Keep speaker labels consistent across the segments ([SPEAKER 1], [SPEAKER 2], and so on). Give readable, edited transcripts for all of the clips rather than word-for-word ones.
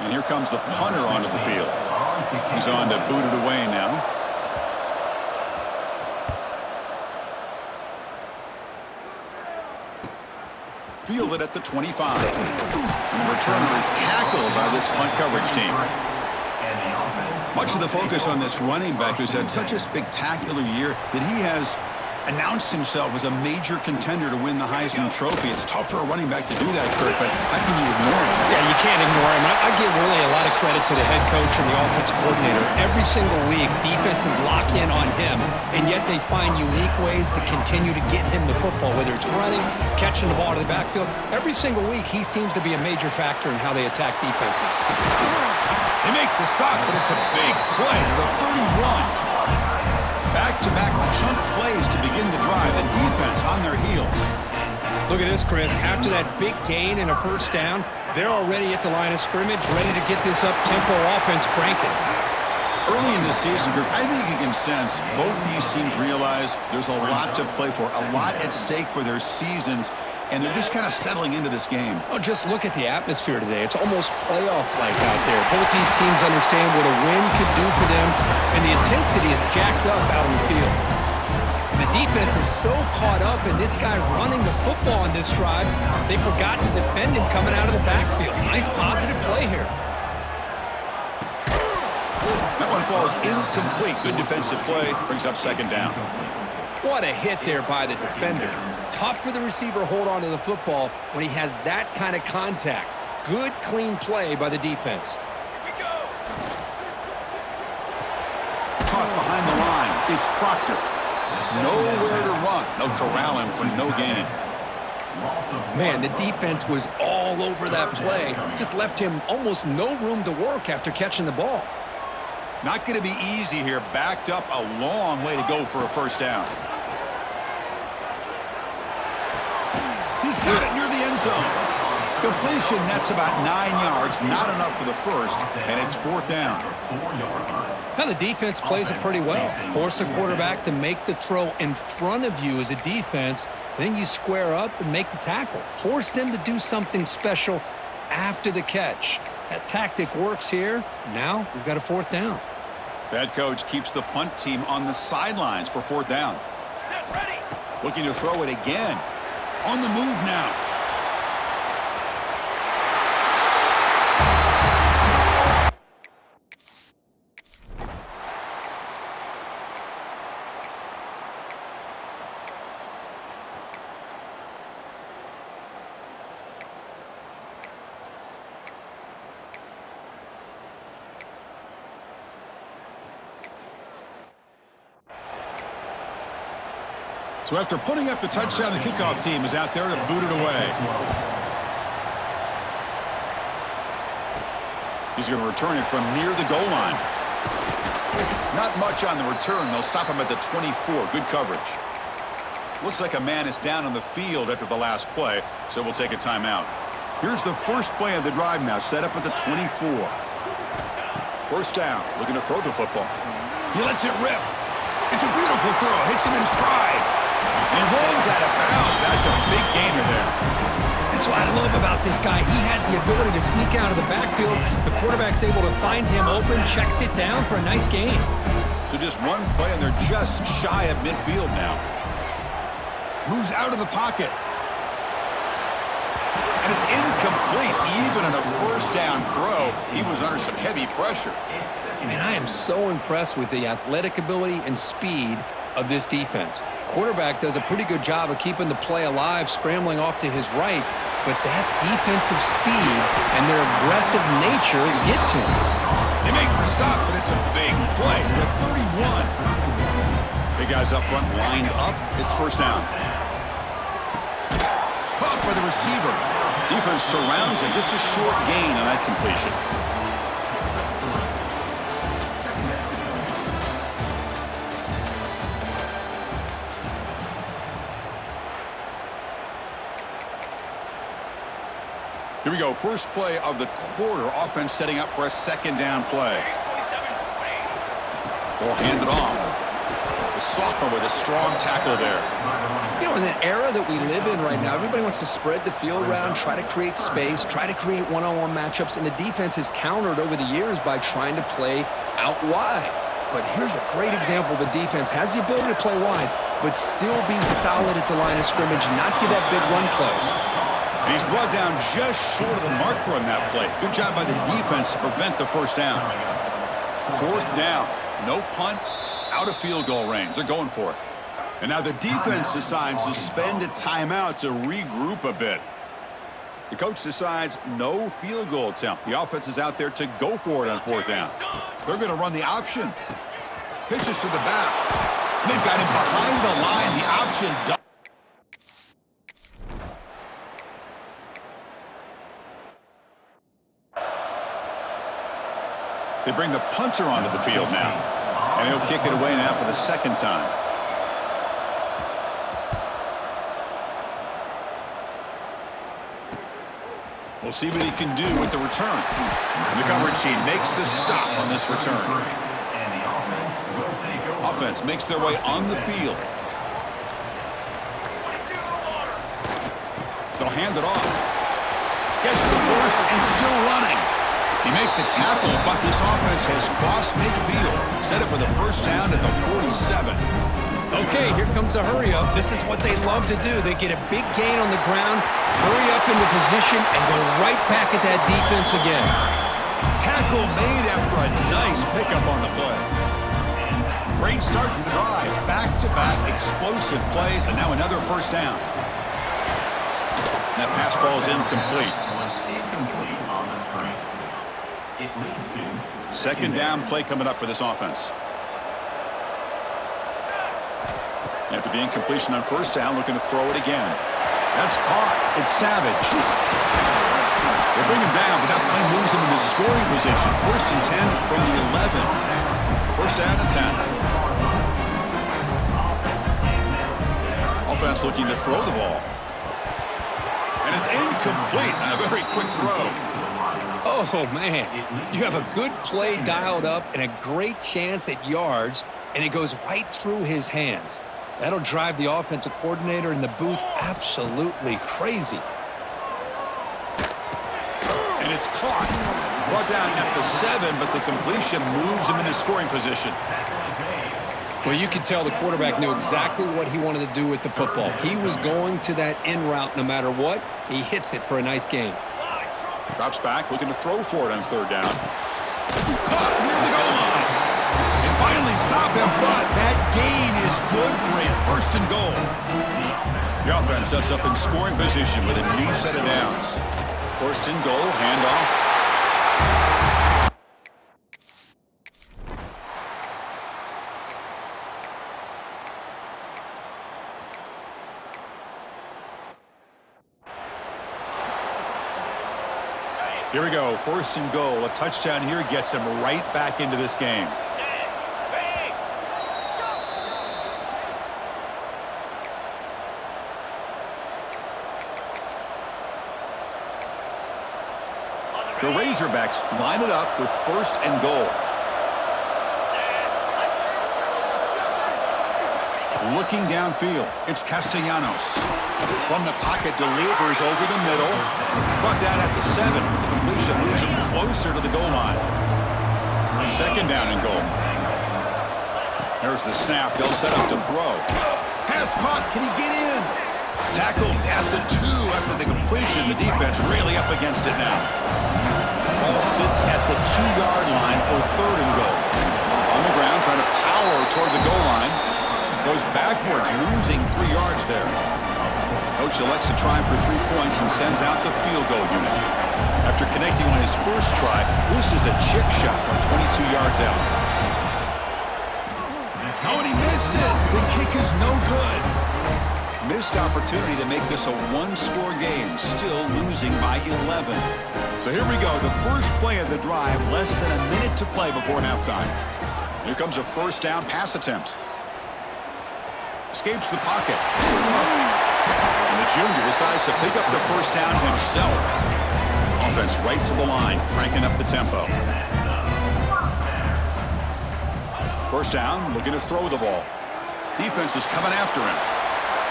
[SPEAKER 1] And here comes the punter onto the field. He's on to boot it away now. Fielded at the 25. And the returner is tackled by this punt coverage team. Much of the focus on this running back who's had such a spectacular year that he has announced himself as a major contender to win the Heisman Trophy. It's tough for a running back to do that, Kurt, but how can you ignore him?
[SPEAKER 2] Yeah, you can't ignore him. I give really a lot of credit to the head coach and the offensive coordinator. Every single week, defenses lock in on him, and yet they find unique ways to continue to get him the football, whether it's running, catching the ball to the backfield. Every single week, he seems to be a major factor in how they attack defenses.
[SPEAKER 1] They make the stop, but it's a big play to the 31. Back-to-back chunk plays to begin the drive. The defense on their heels.
[SPEAKER 2] Look at this, Chris. After that big gain and a first down, they're already at the line of scrimmage, ready to get this up-tempo offense cranking.
[SPEAKER 1] Early in the season, group, I think you can sense both these teams realize there's a lot to play for, a lot at stake for their seasons, and they're just kind of settling into this game.
[SPEAKER 2] Oh, just look at the atmosphere today. It's almost playoff-like out there. Both these teams understand what a win could do for them, and the intensity is jacked up out on the field. And the defense is so caught up in this guy running the football on this drive, they forgot to defend him coming out of the backfield. Nice positive play here.
[SPEAKER 1] That one falls incomplete. Good defensive play. Brings up second down.
[SPEAKER 2] What a hit there by the defender. Tough for the receiver to hold on to the football when he has that kind of contact. Good, clean play by the defense.
[SPEAKER 1] Caught behind the line. It's Proctor. Nowhere to run. They'll corral him for no gain.
[SPEAKER 2] Man, the defense was all over that play. Just left him almost no room to work after catching the ball.
[SPEAKER 1] Not going to be easy here. Backed up a long way to go for a first down. He's got it near the end zone. Completion nets about 9 yards. Not enough for the first, and it's fourth down.
[SPEAKER 2] Now the defense plays it pretty well. Force the quarterback to make the throw in front of you as a defense. Then you square up and make the tackle. Force them to do something special after the catch. That tactic works here. Now we've got a fourth down.
[SPEAKER 1] Head coach keeps the punt team on the sidelines for fourth down. Looking to throw it again. On the move now. So after putting up the touchdown, the kickoff team is out there to boot it away. He's going to return it from near the goal line. Not much on the return. They'll stop him at the 24. Good coverage. Looks like a man is down on the field after the last play, so we'll take a timeout. Here's the first play of the drive now, set up at the 24. First down, looking to throw the football. He lets it rip. It's a beautiful throw. Hits him in stride. And he rolls out of bounds. That's a big gainer there.
[SPEAKER 2] That's what I love about this guy. He has the ability to sneak out of the backfield. The quarterback's able to find him open, checks it down for a nice gain.
[SPEAKER 1] So just one play, and they're just shy of midfield now. Moves out of the pocket. And it's incomplete. Even on a first down throw, he was under some heavy pressure.
[SPEAKER 2] Man, I am so impressed with the athletic ability and speed of this defense. Quarterback does a pretty good job of keeping the play alive, scrambling off to his right, but that defensive speed and their aggressive nature get to him.
[SPEAKER 1] They make the stop, but it's a big play. The 31. Big guys up front lined up. It's first down. Caught by the receiver. Defense surrounds him. Just a short gain on that completion. Here we go. First play of the quarter. Offense setting up for a second down play. Ball handed off. The sophomore with a strong tackle there.
[SPEAKER 2] You know, in the era that we live in right now, everybody wants to spread the field around, try to create space, try to create one-on-one matchups, and the defense is countered over the years by trying to play out wide. But here's a great example of a defense has the ability to play wide, but still be solid at the line of scrimmage, not give up big run plays.
[SPEAKER 1] And he's brought down just short of the marker on that play. Good job by the defense to prevent the first down. Fourth down, no punt, out of field goal range. They're going for it. And now the defense decides to spend a timeout to regroup a bit. The coach decides no field goal attempt. The offense is out there to go for it on fourth down. They're going to run the option. Pitches to the back. They've got him behind the line. The option. They bring the punter onto the field now. And he'll kick it away now for the second time. We'll see what he can do with the return. The coverage team makes the stop on this return. Offense makes their way on the field. They'll hand it off. Gets the first and still running. He makes the tackle, but this offense has crossed midfield. Set up for the first down at the 47.
[SPEAKER 2] Okay, here comes the hurry up. This is what they love to do. They get a big gain on the ground, hurry up into position, and go right back at that defense again.
[SPEAKER 1] Tackle made after a nice pickup on the play. Great start to the drive. Back-to-back explosive plays, and now another first down. That pass falls incomplete. Second down play coming up for this offense. After the incompletion on first down, looking to throw it again. That's caught. It's Savage. They bring him down, but that play moves him into scoring position. First and 10 from the 11. First down and 10. Offense looking to throw the ball. And it's incomplete. A very quick throw.
[SPEAKER 2] Oh, man. You have a good play dialed up and a great chance at yards, and it goes right through his hands. That'll drive the offensive coordinator in the booth absolutely crazy.
[SPEAKER 1] And it's caught. Brought down at the 7, but the completion moves him into scoring position.
[SPEAKER 2] Well, you could tell the quarterback knew exactly what he wanted to do with the football. He was going to that in route no matter what. He hits it for a nice gain.
[SPEAKER 1] Drops back, looking to throw for it on third down. Caught near the goal line. They finally stop him, but that gain is good for a first and goal. The offense sets up in scoring position with a new set of downs. First and goal, handoff. Here we go, first and goal. A touchdown here gets him right back into this game. The Razorbacks line it up with first and goal. Looking downfield, it's Castellanos. From the pocket, delivers over the middle. Brought down at the 7. The completion moves him closer to the goal line. Second down and goal. There's the snap. They'll set up to throw. Pass caught. Can he get in? Tackled at the 2 after the completion. The defense really up against it now. Ball sits at the 2-yard line for third and goal. On the ground, trying to power toward the goal line. Goes backwards, losing 3 yards there. Coach elects to try for 3 points and sends out the field goal unit. After connecting on his first try, this is a chip shot from 22 yards out. Oh, and he missed it. The kick is no good. Missed opportunity to make this a one-score game, still losing by 11. So here we go, the first play of the drive, less than a minute to play before halftime. Here comes a first down pass attempt. Escapes the pocket. And the junior decides to pick up the first down himself. Offense right to the line, cranking up the tempo. First down, looking to throw the ball. Defense is coming after him.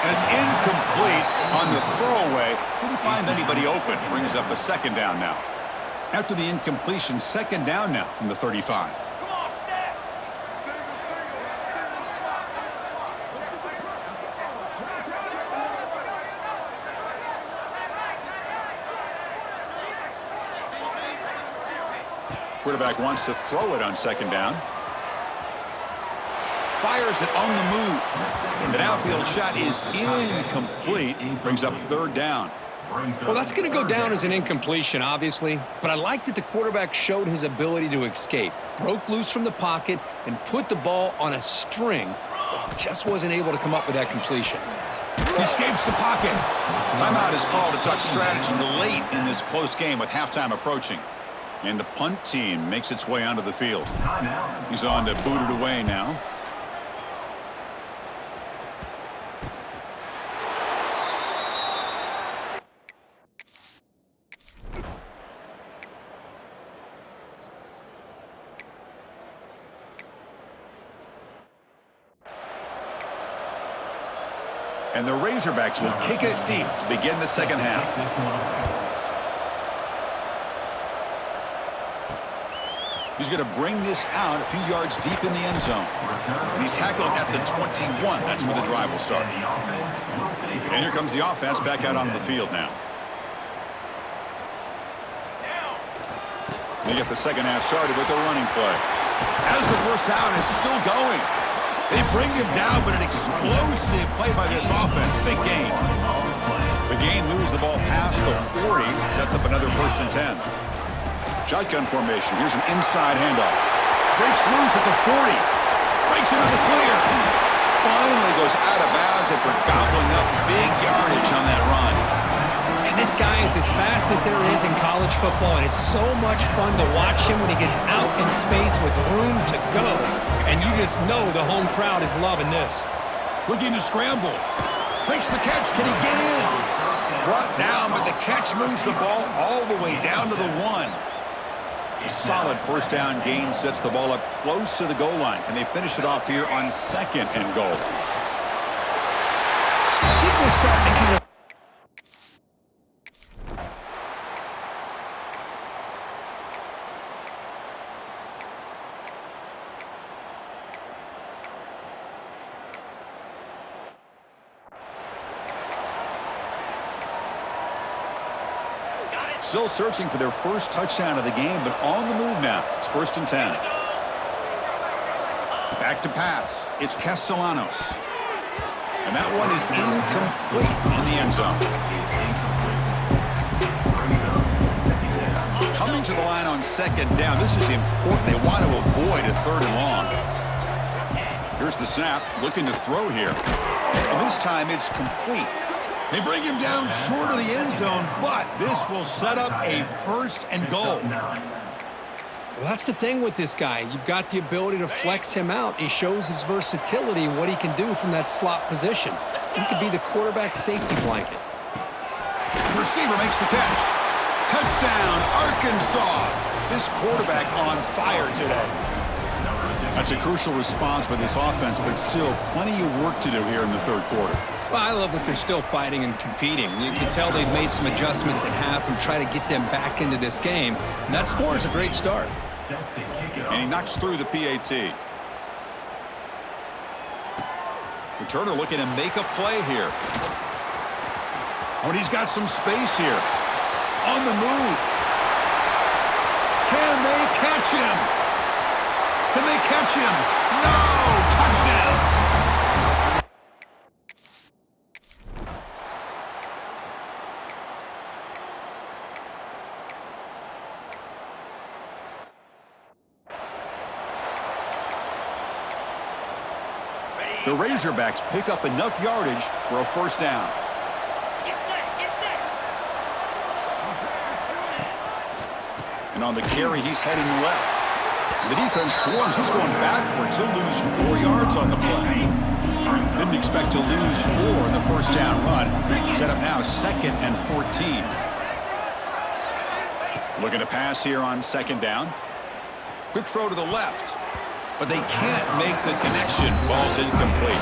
[SPEAKER 1] And it's incomplete on the throwaway. Didn't find anybody open. Brings up a second down now. After the incompletion, second down now from the 35. Quarterback wants to throw it on second down. Fires it on the move. The downfield shot is incomplete. Brings up third down.
[SPEAKER 2] Well, that's going to go down as an incompletion, obviously. But I like that the quarterback showed his ability to escape. Broke loose from the pocket and put the ball on a string, but just wasn't able to come up with that completion.
[SPEAKER 1] He escapes the pocket. Timeout is called to talk strategy late in this close game with halftime approaching. And the punt team makes its way onto the field. He's on to boot it away now. And the Razorbacks will kick it deep to begin the second half. He's going to bring this out a few yards deep in the end zone. And he's tackled at the 21. That's where the drive will start. And here comes the offense back out onto the field now. They get the second half started with a running play. As the first down is still going. They bring him down, but an explosive play by this offense. Big gain. The gain moves the ball past the 40. Sets up another 1st and 10. Shotgun formation. Here's an inside handoff. Breaks loose at the 40. Breaks into the clear. Finally goes out of bounds after gobbling up big yardage on that run.
[SPEAKER 2] And this guy is as fast as there is in college football, and it's so much fun to watch him when he gets out in space with room to go. And you just know the home crowd is loving this.
[SPEAKER 1] Looking to scramble. Makes the catch. Can he get in? Brought down, but the catch moves the ball all the way down to the 1. A solid first down gain sets the ball up close to the goal line. Can they finish it off here on 2nd and goal?
[SPEAKER 2] I think we're starting to kind of...
[SPEAKER 1] Still searching for their first touchdown of the game, but on the move now. It's 1st and 10. Back to pass. It's Castellanos. And that one is incomplete in the end zone. Coming to the line on 2nd down. This is important. They want to avoid a 3rd and long. Here's the snap. Looking to throw here. And this time it's complete. They bring him down short of the end zone, but this will set up a 1st and goal.
[SPEAKER 2] Well, that's the thing with this guy. You've got the ability to flex him out. He shows his versatility and what he can do from that slot position. He could be the quarterback safety blanket.
[SPEAKER 1] The receiver makes the catch. Touchdown, Arkansas. This quarterback on fire today. That's a crucial response by this offense, but still plenty of work to do here in the 3rd quarter.
[SPEAKER 2] Well, I love that they're still fighting and competing. You can tell they've made some adjustments at half and try to get them back into this game. And that score is a great start.
[SPEAKER 1] And he knocks through the PAT. Returner looking to make a play here. Oh, and he's got some space here. On the move. Can they catch him? Can they catch him? No! Touchdown! The Razorbacks pick up enough yardage for a 1st down.
[SPEAKER 3] Get set, get set.
[SPEAKER 1] And on the carry, he's heading left. The defense swarms. He's going backwards. He'll lose 4 yards on the play. Didn't expect to lose 4 in the 1st down run. Set up now 2nd and 14. Looking to pass here on 2nd down. Quick throw to the left. but they can't make the connection. Ball's incomplete.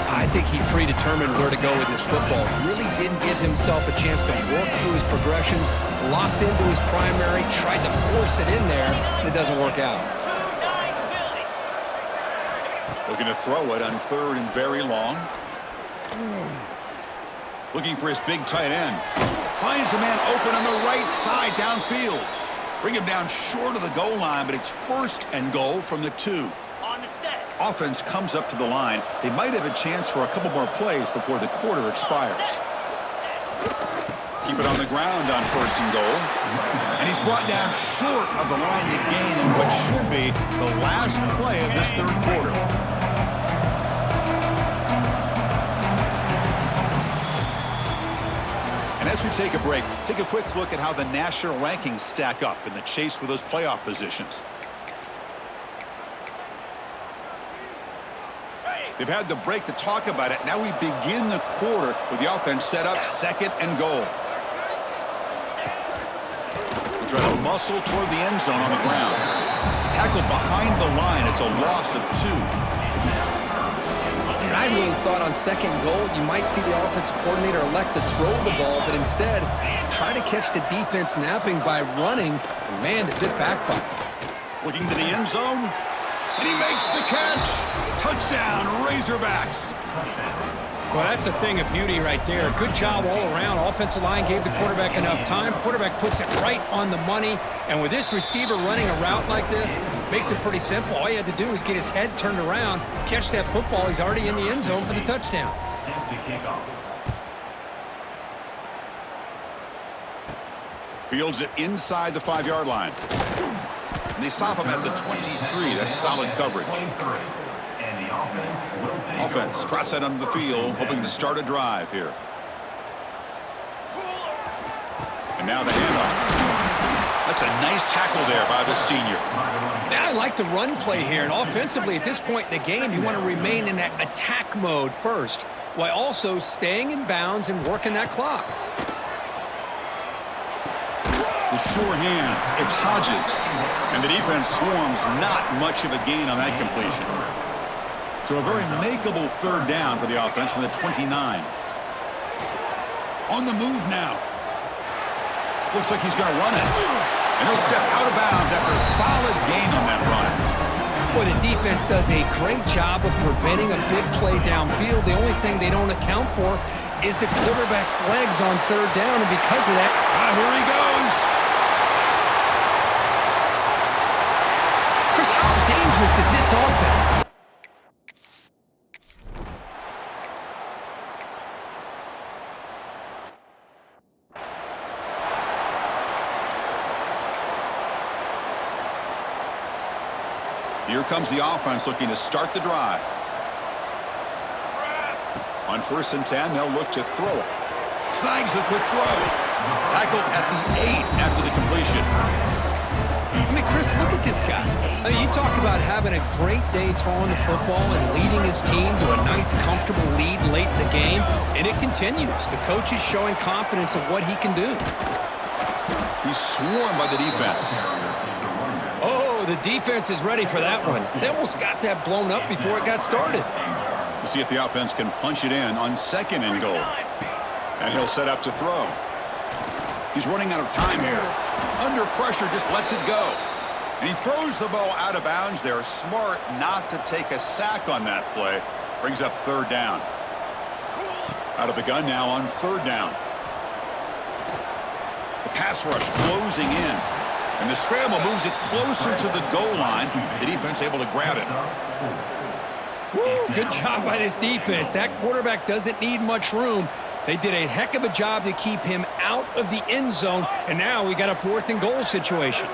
[SPEAKER 2] I think he predetermined where to go with his football. Really didn't give himself a chance to work through his progressions, locked into his primary, tried to force it in there, and it doesn't work out.
[SPEAKER 1] Looking to throw it on 3rd and very long. Looking for his big tight end. Finds a man open on the right side downfield. Bring him down short of the goal line, but it's 1st and goal from the 2.
[SPEAKER 3] On the set.
[SPEAKER 1] Offense comes up to the line. They might have a chance for a couple more plays before the quarter expires. Keep it on the ground on 1st and goal. And he's brought down short of the line to gain in what should be the last play of this 3rd quarter. And as we take a break, take a quick look at how the national rankings stack up in the chase for those playoff positions. They've had the break to talk about it. Now we begin the quarter with the offense set up 2nd and goal. They try to muscle toward the end zone on the ground. Tackled behind the line. It's a loss of 2.
[SPEAKER 2] And I really thought on 2nd goal, you might see the offensive coordinator elect to throw the ball, but instead try to catch the defense napping by running. And man, does it backfire.
[SPEAKER 1] Looking to the end zone. And he makes the catch. Touchdown, Razorbacks.
[SPEAKER 2] Well, that's a thing of beauty right there. Good job all around. Offensive line gave the quarterback enough time. Quarterback puts it right on the money. And with this receiver running a route like this, makes it pretty simple. All he had to do was get his head turned around, catch that football. He's already in the end zone for the touchdown.
[SPEAKER 1] Fields it inside the 5-yard line. And they stop him at the 23. That's solid coverage. Offense trots that under the field, hoping to start a drive here. And now the handoff. That's a nice tackle there by the senior.
[SPEAKER 2] Now I like the run play here. And offensively, at this point in the game, you want to remain in that attack mode first, while also staying in bounds and working that clock.
[SPEAKER 1] The sure hands. It's Hodges. And the defense swarms. Not much of a gain on that completion. So a very makeable 3rd down for the offense from the 29. On the move now. Looks like he's going to run it. And he'll step out of bounds after a solid gain on that run.
[SPEAKER 2] Boy, the defense does a great job of preventing a big play downfield. The only thing they don't account for is the quarterback's legs on 3rd down, and because of that...
[SPEAKER 1] Here he goes.
[SPEAKER 2] Chris, how dangerous is this offense?
[SPEAKER 1] Here comes the offense looking to start the drive. On 1st and 10, they'll look to throw it. Snags the quick throw. Tackled at the 8 after the completion.
[SPEAKER 2] I mean, Chris, look at this guy. I mean, you talk about having a great day throwing the football and leading his team to a nice, comfortable lead late in the game, and it continues. The coach is showing confidence of what he can do.
[SPEAKER 1] He's swarmed by the defense.
[SPEAKER 2] Oh, the defense is ready for that one. They almost got that blown up before it got started.
[SPEAKER 1] We'll see if the offense can punch it in on 2nd and goal. And he'll set up to throw. He's running out of time here. Under pressure, just lets it go. And he throws the ball out of bounds there. Smart not to take a sack on that play. Brings up 3rd down. Out of the gun now on 3rd down. The pass rush closing in. And the scramble moves it closer to the goal line. The defense able to grab it.
[SPEAKER 2] Woo, good job by this defense. That quarterback doesn't need much room. They did a heck of a job to keep him out of the end zone. And now we got a 4th and goal situation.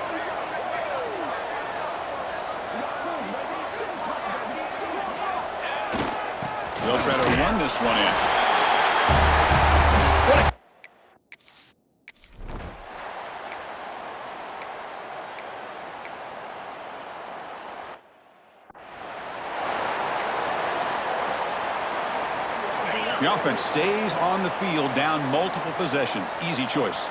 [SPEAKER 1] They'll try to run this one in.
[SPEAKER 2] What a
[SPEAKER 1] The offense stays on the field down multiple possessions. Easy choice.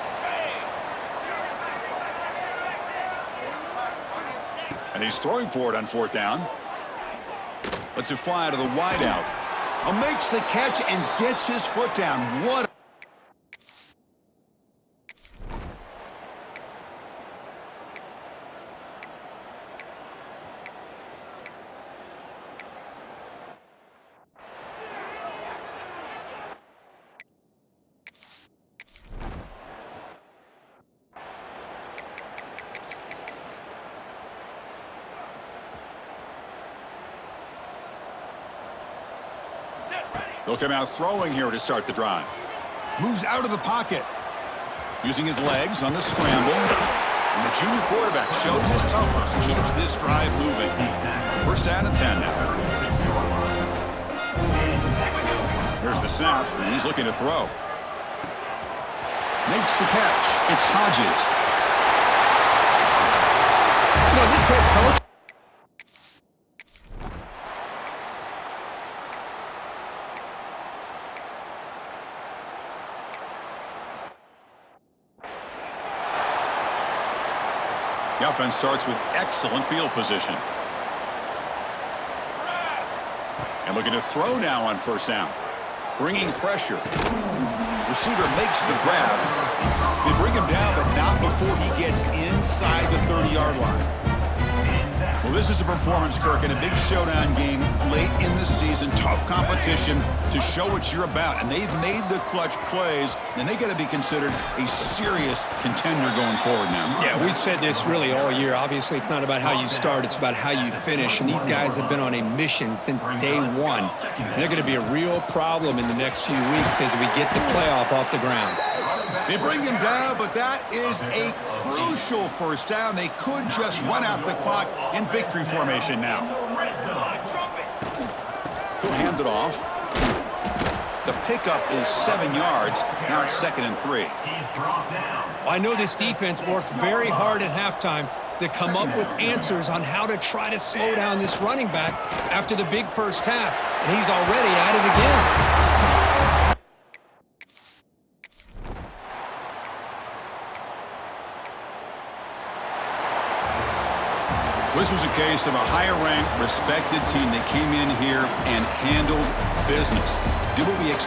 [SPEAKER 1] And he's throwing for it on 4th down. Lets it fly to the wideout. Makes the catch and gets his foot down. What? He'll come out throwing here to start the drive. Moves out of the pocket. Using his legs on the scramble. And the junior quarterback shows his toughness. Keeps this drive moving. 1st down and 10 now. Here's the snap, and he's looking to throw. Makes the catch. It's Hodges.
[SPEAKER 2] You know, this head coach.
[SPEAKER 1] The offense starts with excellent field position. And looking to throw now on 1st down. Bringing pressure. Receiver makes the grab. They bring him down, but not before he gets inside the 30-yard line. Well, this is a performance, Kirk, in a big showdown game late in the season. Tough competition to show what you're about. And they've made the clutch plays, and they got to be considered a serious contender going forward now.
[SPEAKER 2] Yeah, we've said this really all year. Obviously, it's not about how you start. It's about how you finish. And these guys have been on a mission since day one. And they're going to be a real problem in the next few weeks as we get the playoff off the ground.
[SPEAKER 1] They bring him down, but that is a crucial 1st down. They could just run out the clock in victory formation now. He'll hand it off. The pickup is 7 yards. Now it's 2nd and 3.
[SPEAKER 2] I know this defense worked very hard at halftime to come up with answers on how to try to slow down this running back after the big 1st half, and he's already at it again.
[SPEAKER 1] This was a case of a higher-ranked, respected team that came in here and handled business. Did what we expected.